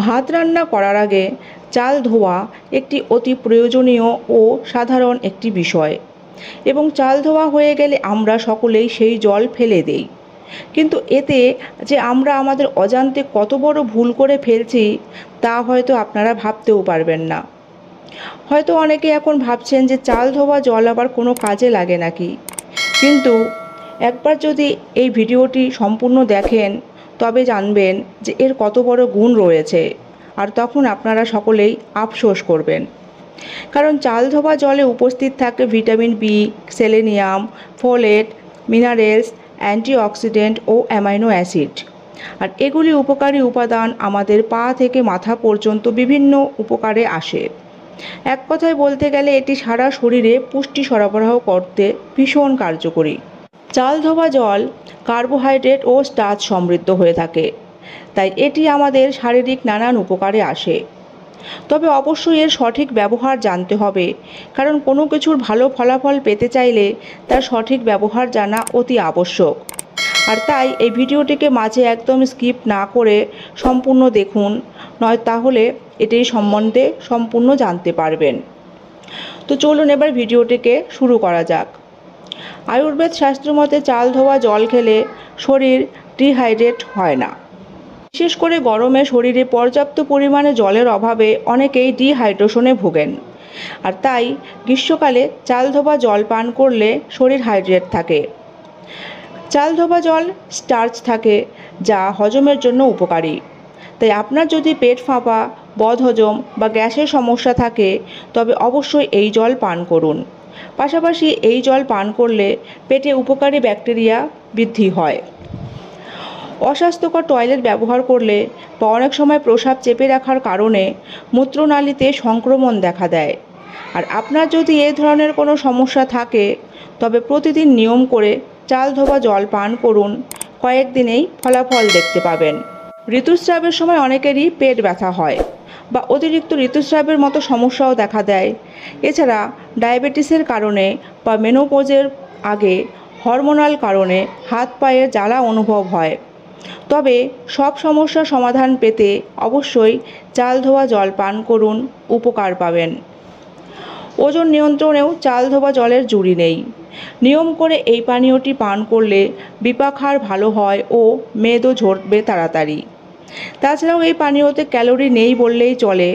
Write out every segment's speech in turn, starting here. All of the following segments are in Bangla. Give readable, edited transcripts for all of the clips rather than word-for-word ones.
ভাত রান্না করার আগে চাল ধোয়া একটি অতি প্রয়োজনীয় ও সাধারণ একটি বিষয় এবং চাল ধোয়া হয়ে গেলে আমরা সকলেই সেই জল ফেলে দেই। কিন্তু এতে যে আমরা আমাদের অজান্তে কত বড় ভুল করে ফেলছি তা হয়তো আপনারা ভাবতেও পারবেন না। হয়তো অনেকে এখন ভাবছেন যে চাল ধোয়া জল আবার কোনো কাজে লাগে নাকি, কিন্তু একবার যদি এই ভিডিওটি সম্পূর্ণ দেখেন তবে জানবেন যে এর কত বড় গুণ রয়েছে, আর তখন আপনারা সকলেই আফসোস করবেন। কারণ চাল ধোয়া জলে উপস্থিত থাকে vitamin B, selenium, folate, minerals, antioxidant ও অ্যামাইনো অ্যাসিড। আর এগুলি উপকারী উপাদান আমাদের পা থেকে মাথা পর্যন্ত বিভিন্ন উপকারে আসে। এক কথায় বলতে গেলে এটি সারা শরীরে পুষ্টি সরবরাহ করতে ভীষণ কার্যকরী। চাল ধোয়া জল কার্বোহাইড্রেট ও স্টার্চ সমৃদ্ধ হয়ে থাকে, তাই এটি আমাদের শারীরিক নানান উপকারে আসে। তবে অবশ্যই এর সঠিক ব্যবহার জানতে হবে, কারণ কোনো কিছুর ভালো ফলাফল পেতে চাইলে তার সঠিক ব্যবহার জানা অতি আবশ্যক। আর তাই এই ভিডিওটিকে মাঝে একদম স্কিপ না করে সম্পূর্ণ দেখুন, নয় তাহলে এটির সম্বন্ধে সম্পূর্ণ জানতে পারবেন। তো চলুন এবার ভিডিওটিকে শুরু করা যাক। আয়ুর্বেদ শাস্ত্র মতে চাল ধোয়া জল খেলে শরীর ডিহাইড্রেট হয় না। বিশেষ করে গরমে শরীরে পর্যাপ্ত পরিমাণে জলের অভাবে অনেকেই ডিহাইড্রেশনে ভোগেন। আর তাই গ্রীষ্মকালে চাল ধোয়া জল পান করলে শরীর হাইড্রেট থাকে। চাল ধোয়া জল স্টার্চ থাকে, যা হজমের জন্য উপকারী। তাই আপনার যদি পেট ফাঁপা, বদহজম বা গ্যাসের সমস্যা থাকে তবে অবশ্যই এই জল পান করুন। পাশাপাশি এই জল পান করলে পেটে উপকারী ব্যাকটেরিয়া বৃদ্ধি হয়। অস্বাস্থ্যকর টয়লেট ব্যবহার করলে বা অনেক সময় প্রস্রাব চেপে রাখার কারণে মূত্রনালীতে সংক্রমণ দেখা দেয়। আর আপনার যদি এই ধরনের কোনো সমস্যা থাকে তবে প্রতিদিন নিয়ম করে চাল ধোয়া জল পান করুন, কয়েকদিনেই ফলাফল দেখতে পাবেন। ঋতুস্রাবের সময় অনেকেরই পেট ব্যথা হয় বা অতিরিক্ত ঋতুস্রাবের মতো সমস্যাও দেখা দেয়। এছাড়া ডায়াবেটিসের কারণে বা মেনোপজের আগে হরমোনাল কারণে হাত পায়ের জ্বালা অনুভব হয়। তবে সব সমস্যার সমাধান পেতে অবশ্যই চাল ধোয়া জল পান করুন, উপকার পাবেন। ওজন নিয়ন্ত্রণেও চাল ধোয়া জলের জুড়ি নেই। নিয়ম করে এই পানীয়টি পান করলে বিপাকহার ভালো হয় ও মেদও ঝরবে তাড়াতাড়ি। তাছাড়াও এই পানীয়তে ক্যালোরি নেই বললেই চলে,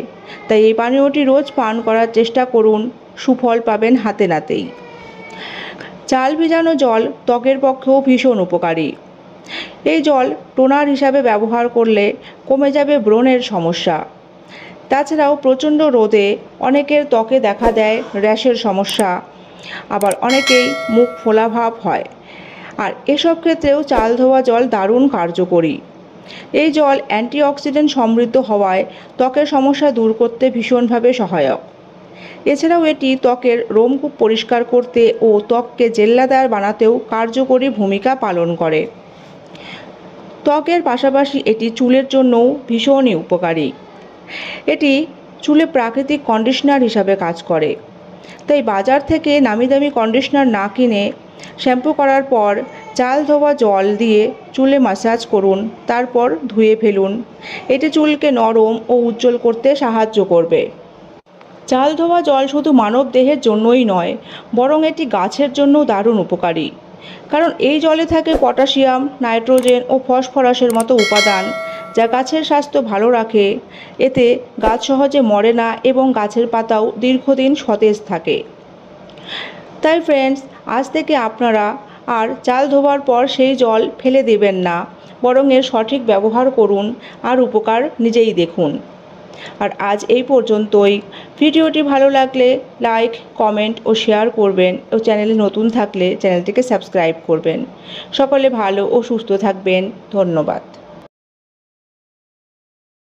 তাই এই পানীয়টি রোজ পান করার চেষ্টা করুন, সুফল পাবেন হাতে নাতেই। চাল ভিজানো জল ত্বকের পক্ষেও ভীষণ উপকারী। এই জল টোনার হিসাবে ব্যবহার করলে কমে যাবে ব্রণের সমস্যা। তাছাড়াও প্রচণ্ড রোদে অনেকের ত্বকে দেখা দেয় র্যাশের সমস্যা, আবার অনেকেই মুখ ফোলা ভাব হয়। আর এসব ক্ষেত্রেও চাল ধোয়া জল দারুণ কার্যকরী। এই জল অ্যান্টিঅক্সিডেন্ট সমৃদ্ধ হওয়ায় ত্বকের সমস্যা দূর করতে ভীষণভাবে সহায়ক। এছাড়াও এটি ত্বকের রোমকূপ পরিষ্কার করতে ও ত্বককে জেল্লাদার বানাতেও কার্যকরী ভূমিকা পালন করে। ত্বকের পাশাপাশি এটি চুলের জন্যও ভীষণই উপকারী। এটি চুলে প্রাকৃতিক কন্ডিশনার হিসাবে কাজ করে। তাই বাজার থেকে নামি দামি কন্ডিশনার না কিনে শ্যাম্পু করার পর চাল ধোয়া জল দিয়ে চুলে ম্যাসাজ করুন, তারপর ধুয়ে ফেলুন। এটি চুলকে নরম ও উজ্জ্বল করতে সাহায্য করবে। চাল ধোয়া জল শুধু মানব দেহের জন্যই নয়, বরং এটি গাছের জন্যও দারুণ উপকারী। কারণ এই জলে থাকে পটাশিয়াম, নাইট্রোজেন ও ফসফরাসের মতো উপাদান, যা গাছের স্বাস্থ্য ভালো রাখে। এতে গাছ সহজে মরে না এবং গাছের পাতাও দীর্ঘদিন সতেজ থাকে। তাই ফ্রেন্ডস, আজ থেকে আপনারা আর চাল ধোয়ার পর সেই জল ফেলে দেবেন না, বরং এর সঠিক ব্যবহার করুন আর উপকার নিজেই দেখুন। আর আজ এই পর্যন্তই। ভিডিওটি ভালো লাগলে লাইক, কমেন্ট ও শেয়ার করবেন ও চ্যানেলে নতুন থাকলে চ্যানেলটিকে সাবস্ক্রাইব করবেন। সকলে ভালো ও সুস্থ থাকবেন। ধন্যবাদ।